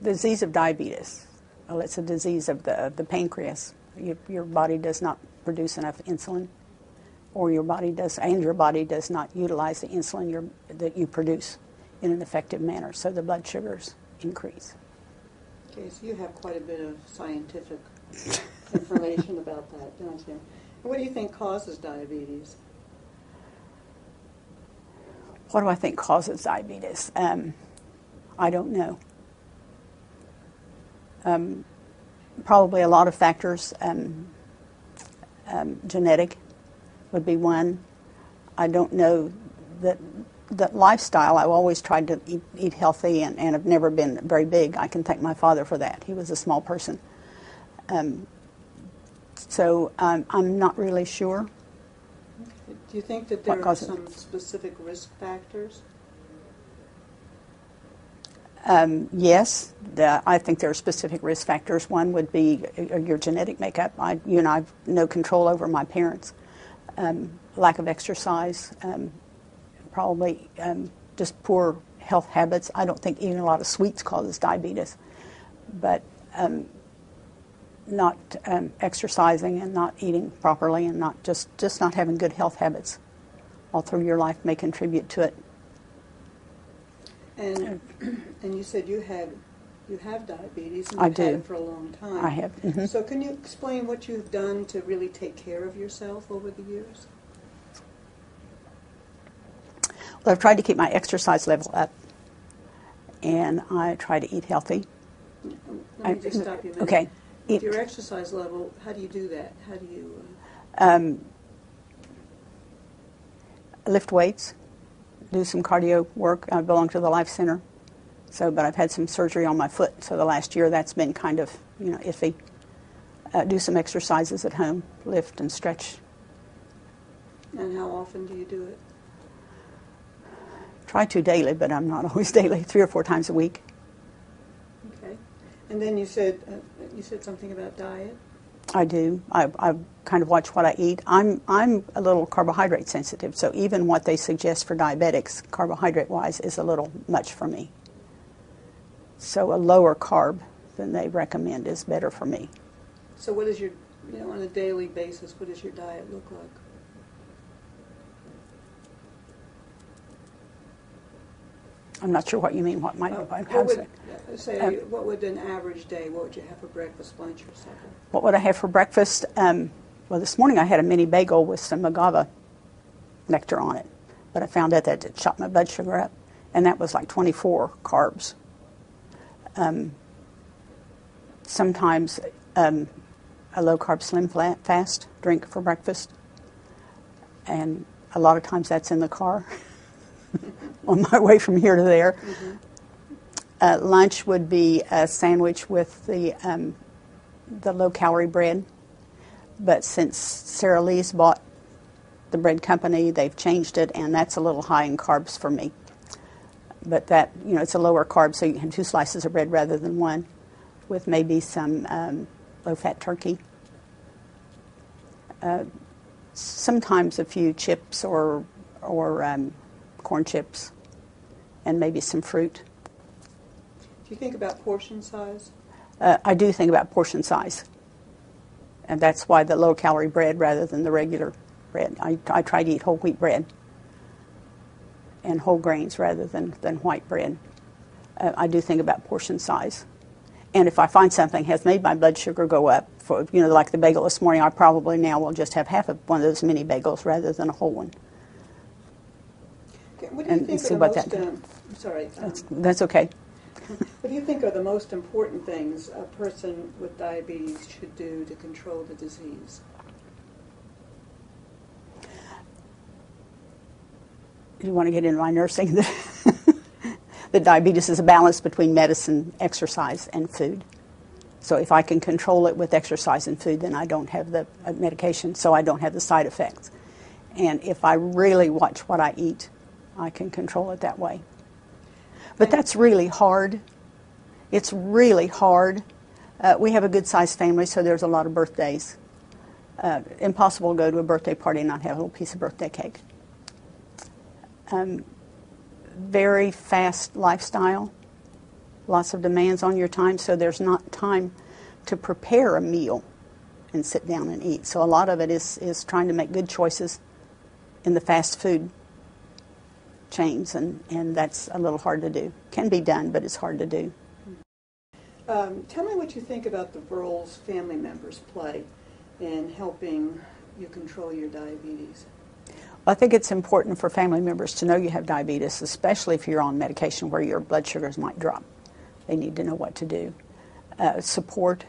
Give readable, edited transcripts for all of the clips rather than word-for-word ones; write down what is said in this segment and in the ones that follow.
The disease of diabetes, well, it's a disease of the pancreas. Your body does not produce enough insulin, or your body does not utilize the insulin that you produce in an effective manner, so the blood sugars increase. Okay, so you have quite a bit of scientific information about that, don't you? What do you think causes diabetes? What do I think causes diabetes? I don't know. Probably a lot of factors. Genetic would be one. I don't know that lifestyle. I've always tried to eat healthy and have never been very big. I can thank my father for that. He was a small person. So I'm not really sure. Okay. Do you think that there are some specific risk factors? Yes, I think there are specific risk factors. One would be your genetic makeup. I have no control over my parents. Lack of exercise, probably just poor health habits. I don't think eating a lot of sweets causes diabetes, but not exercising and not eating properly and not just not having good health habits all through your life may contribute to it. And you said you have diabetes, and I you've do. had it for a long time. I have. Mm-hmm. So can you explain what you've done to really take care of yourself over the years? Well, I've tried to keep my exercise level up, and I try to eat healthy. Let me just stop you a minute. Okay. With your exercise level, how do you do that? How do you... Lift weights, do some cardio work. I belong to the Life Center, but I've had some surgery on my foot, so the last year that's been kind of iffy. Do some exercises at home, lift and stretch. And how often do you do it? Try to daily, but I'm not always daily. 3 or 4 times a week. Okay. And then you said something about diet? I do. I kind of watch what I eat. I'm a little carbohydrate sensitive, so even what they suggest for diabetics, carbohydrate-wise, is a little much for me. So a lower carb than they recommend is better for me. So what is your, on a daily basis, what does your diet look like? I'm not sure what you mean. What would an average day? What would you have for breakfast, lunch, or supper? What would I have for breakfast? Well, this morning I had a mini bagel with some agave nectar on it, but I found out that it shot my blood sugar up, and that was like 24 carbs. Sometimes a low-carb slim fast drink for breakfast, and a lot of times that's in the car on my way from here to there. Mm-hmm. Lunch would be a sandwich with the low-calorie bread, but since Sara Lee's bought the bread company, they've changed it, and that's a little high in carbs for me. But that, it's a lower carb, so you can have 2 slices of bread rather than 1, with maybe some low-fat turkey. Sometimes a few chips or corn chips, and maybe some fruit. Do you think about portion size? I do think about portion size, and that's why the low-calorie bread rather than the regular bread. I try to eat whole wheat bread and whole grains rather than white bread. I do think about portion size. And if I find something has made my blood sugar go up, like the bagel this morning, I probably now will just have half of one of those mini bagels rather than a whole one. Okay, what do you think are the most... That's okay. What do you think are the most important things a person with diabetes should do to control the disease? You want to get into my nursing? The diabetes is a balance between medicine, exercise, and food. So if I can control it with exercise and food, then I don't have the medication, so I don't have the side effects. And if I really watch what I eat, I can control it that way. But that's really hard. It's really hard. We have a good-sized family, so there's a lot of birthdays. Impossible to go to a birthday party and not have a little piece of birthday cake. Very fast lifestyle. lots of demands on your time, so there's not time to prepare a meal and sit down and eat. So a lot of it is trying to make good choices in the fast food chains, and that's a little hard to do. Can be done, but it's hard to do. Tell me what you think about the roles family members play in helping you control your diabetes. Well, I think it's important for family members to know you have diabetes, especially if you're on medication where your blood sugars might drop. They need to know what to do. Support,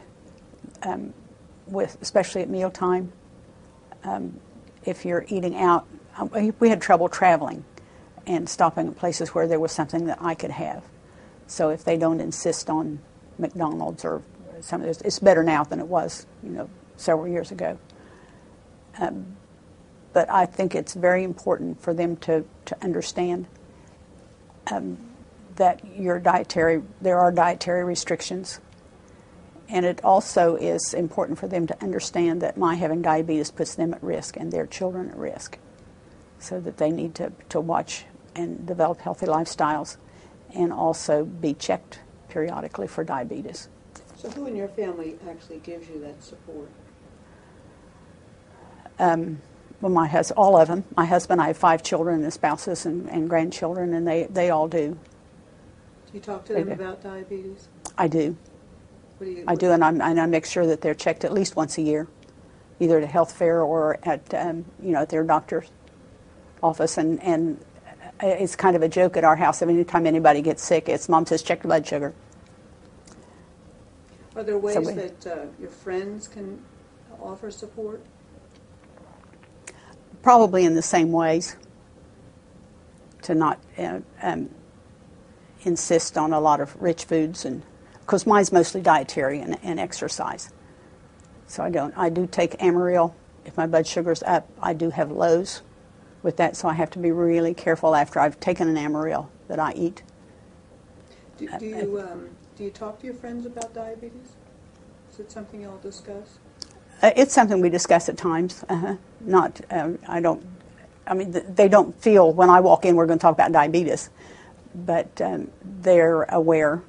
especially at mealtime. If you're eating out, we had trouble traveling and stopping at places where there was something that I could have. So if they don't insist on McDonald's or something, it's better now than it was, several years ago. But I think it's very important for them to understand that there are dietary restrictions. And it also is important for them to understand that my having diabetes puts them at risk and their children at risk. So that they need to watch and develop healthy lifestyles and also be checked periodically for diabetes. So who in your family actually gives you that support? Well, all of them. My husband, I have 5 children and spouses and grandchildren, and they all do. Do you talk to them about diabetes? I do. I do, and I make sure that they're checked at least once a year, either at a health fair or at at their doctor's office. And it's kind of a joke at our house. Anytime anybody gets sick, Mom says, check your blood sugar. Are there ways that your friends can offer support? Probably in the same ways, to not insist on a lot of rich foods, and because mine's mostly dietary and exercise. So I do take Amaryl. If my blood sugar's up, I do have lows with that, so I have to be really careful after I've taken an Amaryl that I eat. Do you talk to your friends about diabetes? Is it something y'all discuss? It's something we discuss at times. They don't feel when I walk in we're going to talk about diabetes, but they're aware.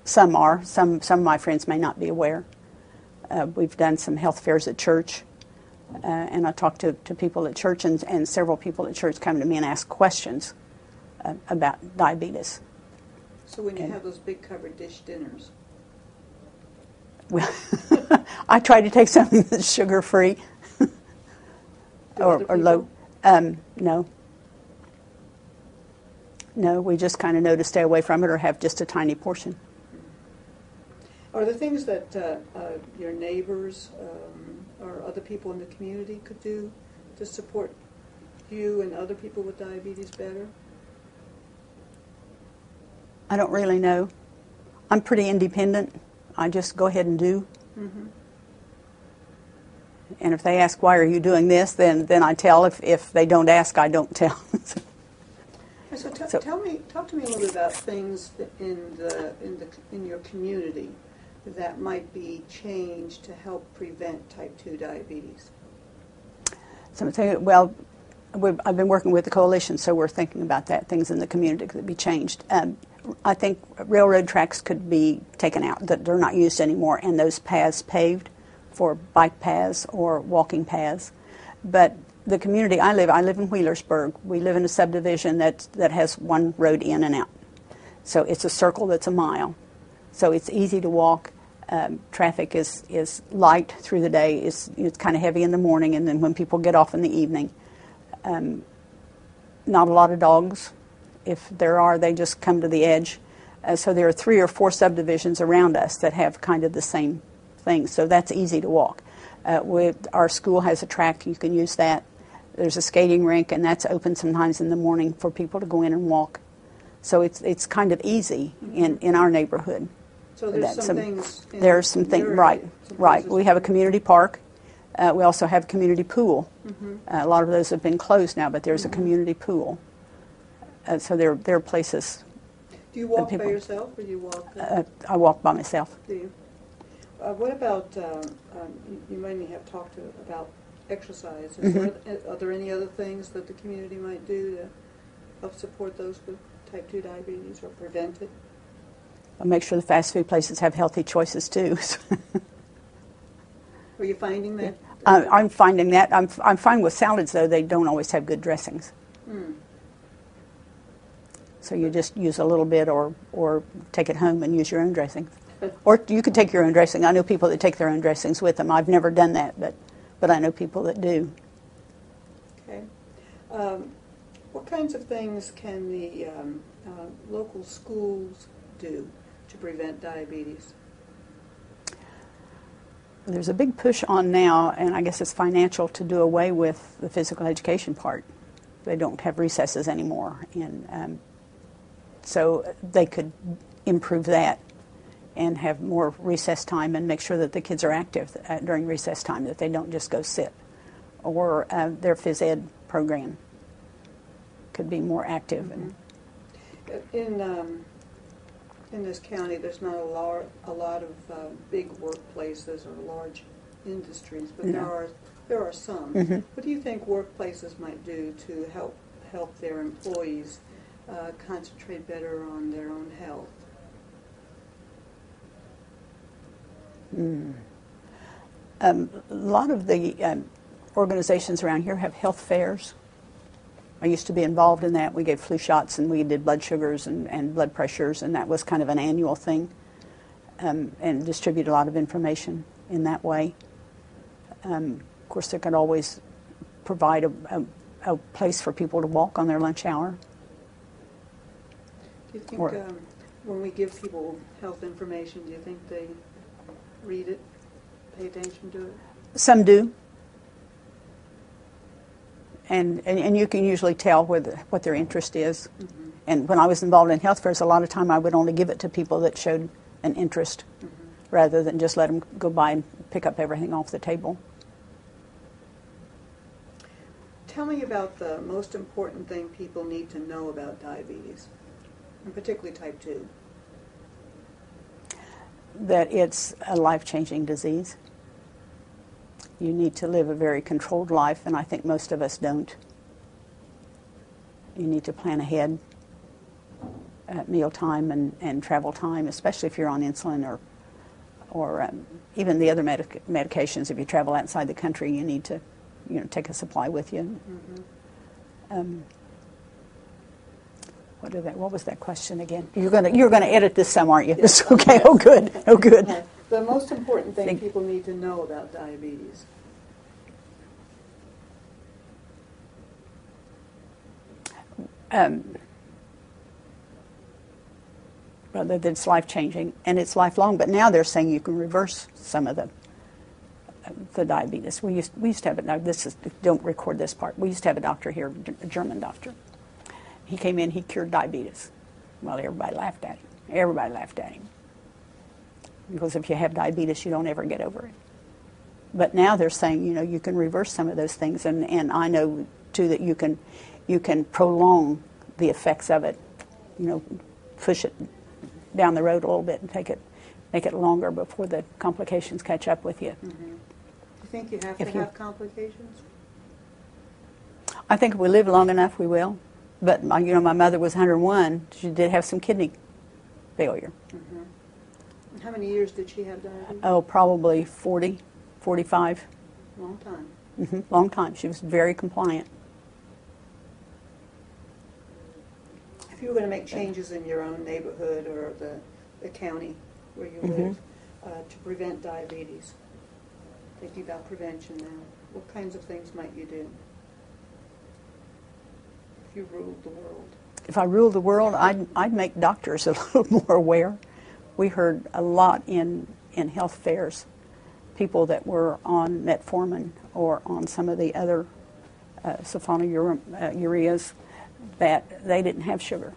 Some are. Some of my friends may not be aware. We've done some health fairs at church, and I talk to people at church, and several people at church come to me and ask questions about diabetes. So when you have those big covered dish dinners? Well, I try to take something that's sugar-free or low. No, we just kind of know to stay away from it or have just a tiny portion. Are there things that your neighbors or other people in the community could do to support you and other people with diabetes better? I don't really know. I'm pretty independent. I just go ahead and do. Mm-hmm. And if they ask, why are you doing this, then I tell. If they don't ask, I don't tell. So talk to me a little bit about things in your community that might be changed to help prevent type 2 diabetes. Well, I've been working with the coalition, so we're thinking about that, things in the community that could be changed. I think railroad tracks could be taken out, that they're not used anymore, and those paths paved for bike paths or walking paths. But the community I live in Wheelersburg. We live in a subdivision that has one road in and out. So it's a circle that's a mile. So it's easy to walk. Traffic is light through the day. It's kind of heavy in the morning, and then when people get off in the evening. Not a lot of dogs. If there are, they just come to the edge. So there are 3 or 4 subdivisions around us that have kind of the same thing. So that's easy to walk. Our school has a track. You can use that. There's a skating rink, and that's open sometimes in the morning for people to go in and walk. So it's kind of easy in our neighborhood. So there's some things. There's some things, right. We have a community park. We also have a community pool. Mm-hmm. A lot of those have been closed now, but there's a community pool. So there are places. Do you walk by yourself, or do you walk? I walk by myself. Do you? What about, you mainly have talked about exercise. Are there any other things that the community might do to help support those with type 2 diabetes or prevent it? I'll make sure the fast food places have healthy choices too. Are you finding that? I'm finding that. I'm fine with salads, though. They don't always have good dressings. Mm. So you just use a little bit or take it home and use your own dressing. Or you could take your own dressing. I know people that take their own dressings with them. I've never done that, but I know people that do. Okay. What kinds of things can the local schools do to prevent diabetes? There's a big push on now, and I guess it's financial, to do away with the physical education part. They don't have recesses anymore, and so they could improve that and have more recess time and make sure that the kids are active during recess time, that they don't just go sit. Or their phys ed program could be more active. Mm-hmm. In this county, there's not a lot of big workplaces or large industries, but No. there are some. Mm-hmm. What do you think workplaces might do to help their employees concentrate better on their own health? A lot of the organizations around here have health fairs. I used to be involved in that. We gave flu shots and we did blood sugars and blood pressures, and that was kind of an annual thing, and distribute a lot of information in that way. Of course, they could always provide a place for people to walk on their lunch hour. Do you think when we give people health information, do you think they read it, pay attention to it? Some do. And you can usually tell what their interest is. Mm-hmm. And when I was involved in health fairs, a lot of time I would only give it to people that showed an interest, mm-hmm. rather than just let them go by and pick up everything off the table. Tell me about the most important thing people need to know about diabetes, and particularly type 2. That it's a life-changing disease. You need to live a very controlled life, and I think most of us don't. You need to plan ahead at mealtime and travel time, especially if you're on insulin or even the other medications. If you travel outside the country, you need to take a supply with you. Mm-hmm. What was that question again? You're gonna edit this some, aren't you? Yes. Okay. Oh, good. Oh, good. The most important thing people need to know about diabetes. Well, that it's life-changing and it's lifelong. But now they're saying you can reverse some of the diabetes. We used to have don't record this part. We used to have a doctor here, a German doctor. He came in, he cured diabetes. Well, everybody laughed at him. Everybody laughed at him. Because if you have diabetes, you don't ever get over it. But now they're saying, you can reverse some of those things, and I know too that you can prolong the effects of it. Push it down the road a little bit and make it longer before the complications catch up with you. Mm-hmm. Do you think you have to have complications? I think if we live long enough, we will. But my mother was 101. She did have some kidney failure. Mm-hmm. How many years did she have diabetes? Oh, probably 40, 45. Long time. Mm-hmm. Long time. She was very compliant. If you were going to make changes in your own neighborhood or the county where you live to prevent diabetes, thinking about prevention now, what kinds of things might you do? If you ruled the world. If I ruled the world, I'd make doctors a little more aware. We heard a lot in health fairs, people that were on metformin or on some of the other sulfonylureas, that they didn't have sugar.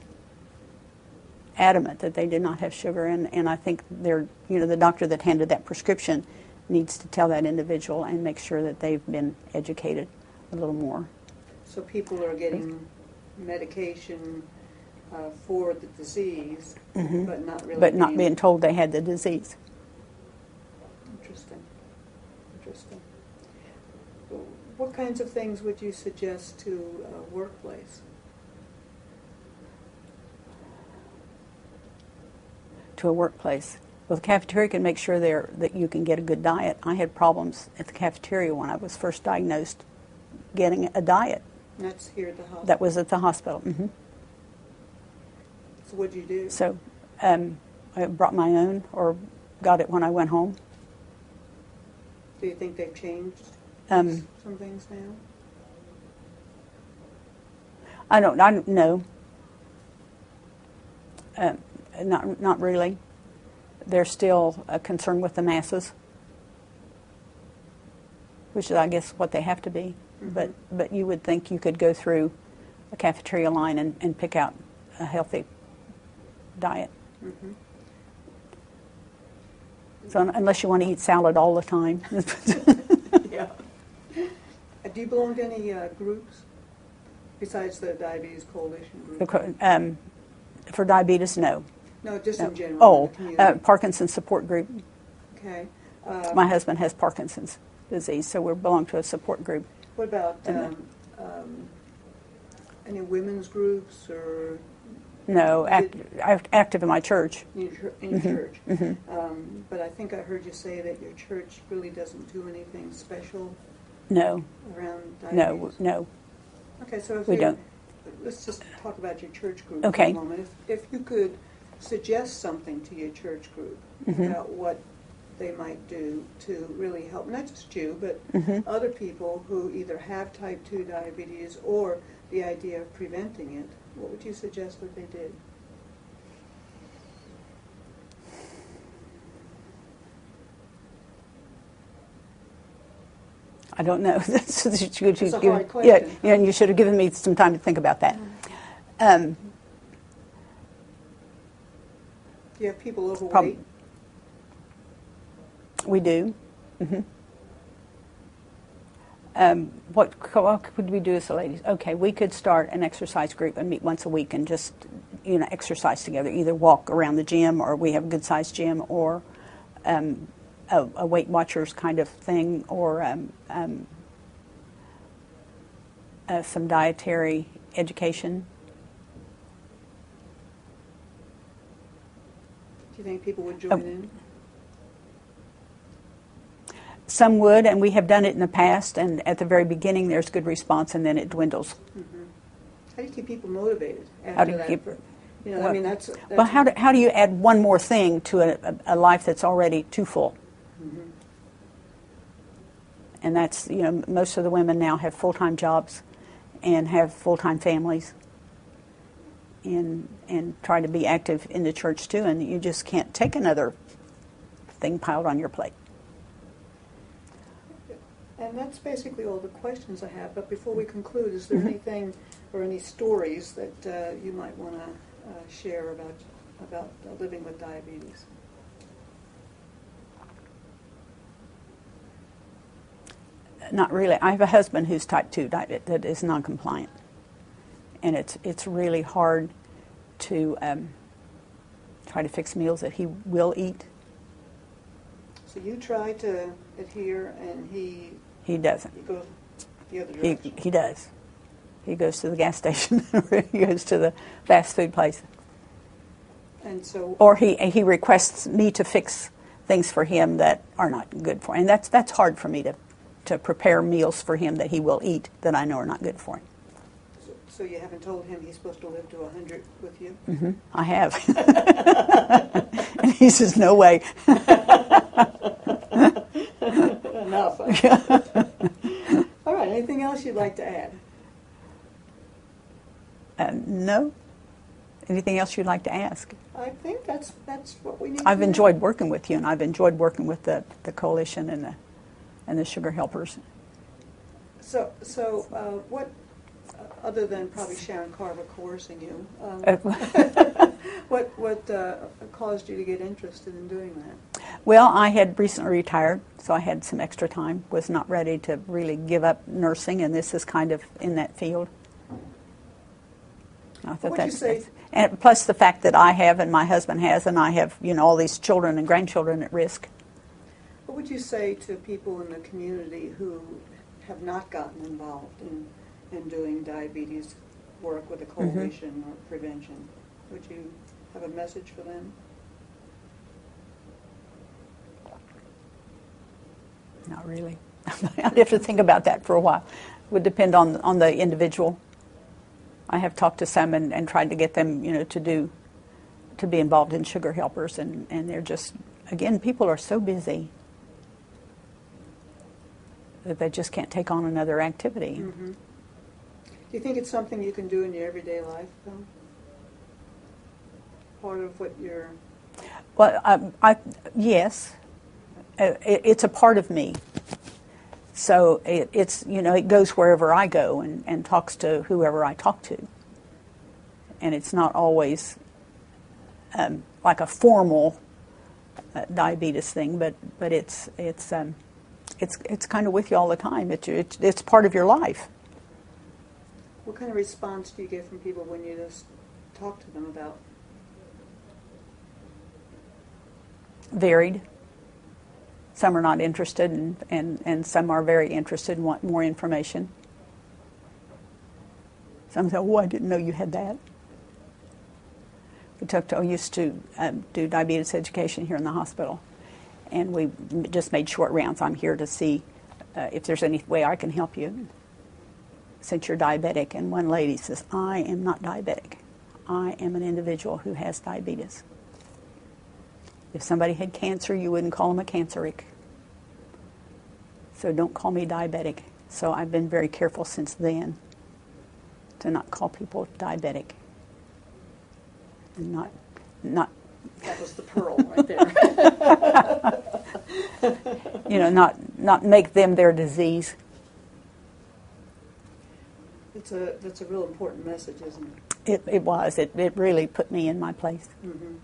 Adamant that they did not have sugar, and I think the doctor that handed that prescription needs to tell that individual and make sure that they've been educated a little more. So people are getting medication for the disease, mm-hmm. but not being told they had the disease. Interesting. What kinds of things would you suggest to a workplace? To to a workplace. Well, the cafeteria can make sure that you can get a good diet. I had problems at the cafeteria when I was first diagnosed getting a diet. And that's here at the hospital? That was at the hospital. So what did you do? So I brought my own or got it when I went home. Do you think they've changed some things now? I don't know. Not really. They're still concerned with the masses, which is, I guess, what they have to be. Mm-hmm. But you would think you could go through a cafeteria line and pick out a healthy diet. Mm-hmm. So unless you want to eat salad all the time. Yeah. Do you belong to any groups besides the Diabetes Coalition group? For diabetes, no. No, just in general. Parkinson's support group. Okay. My husband has Parkinson's disease, so we belong to a support group. What about any women's groups or? No, active in my church. In your church. Mm-hmm. But I think I heard you say that your church really doesn't do anything special. No. Around diabetes. No. Okay, so if we don't. Let's just talk about your church group okay. for a moment. If you could suggest something to your church group about what they might do to really help, not just you, but other people who either have type 2 diabetes or the idea of preventing it, what would you suggest that they did? I don't know. That's a hard question. Yeah, and you should have given me some time to think about that. Do you have people overweight? We do. What could we do as the ladies? Okay, we could start an exercise group and meet once a week and just exercise together. Either walk around the gym, or we have a good-sized gym, or a Weight Watchers kind of thing, or some dietary education. Do you think people would join in? Some would, and we have done it in the past, and at the very beginning there's good response, and then it dwindles. How do you keep people motivated after that? I mean, that's well, how do you add one more thing to a life that's already too full? And that's, most of the women now have full-time jobs and have full-time families and try to be active in the church too, and you just can't take another thing piled on your plate. And that's basically all the questions I have. But before we conclude, is there anything or any stories that you might want to share about living with diabetes? Not really. I have a husband who's type 2 diabetic that is non-compliant, and it's really hard to try to fix meals that he will eat. So you try to adhere, and he doesn't. He goes the other direction. He does. He goes to the gas station, or he goes to the fast food place. And so, or he requests me to fix things for him that are not good for him. And that's hard for me to prepare meals for him that he will eat that I know are not good for him. So you haven't told him he's supposed to live to 100 with you? I have. And he says, no way. Enough. All right, anything else you'd like to add? No. Anything else you'd like to ask? I think that's what we need. I've enjoyed working with you, and I've enjoyed working with the coalition and the sugar helpers. So what, other than probably Sharon Carver coercing you, what caused you to get interested in doing that? Well, I had recently retired, so I had some extra time. Was not ready to really give up nursing, and this is kind of in that field. I thought what would you say? And plus the fact that I have and my husband has, and I have all these children and grandchildren at risk. What would you say to people in the community who have not gotten involved in doing diabetes work with a coalition or prevention? Would you have a message for them? Not really. I'd have to think about that for a while. It would depend on the individual. I have talked to some and tried to get them, to be involved in sugar helpers, and they're just, again, people are so busy that they just can't take on another activity. Mm-hmm. Do you think it's something you can do in your everyday life, though? Part of what you're... Well, yes. It's a part of me. So it goes wherever I go and talks to whoever I talk to. And it's not always like a formal diabetes thing, but it's kind of with you all the time. It's part of your life. What kind of response do you get from people when you just talk to them about? Varied. Some are not interested, and some are very interested and want more information. Some say, "Oh, I didn't know you had that." I used to do diabetes education here in the hospital, and we just made short rounds. I'm here to see if there's any way I can help you since you're diabetic. And one lady says, "I am not diabetic. I am an individual who has diabetes. If somebody had cancer, you wouldn't call them a canceric. So don't call me diabetic." So I've been very careful since then to not call people diabetic. And not That was the pearl right there. Not make them their disease. That's a real important message, isn't it? It was. It really put me in my place. Mm-hmm.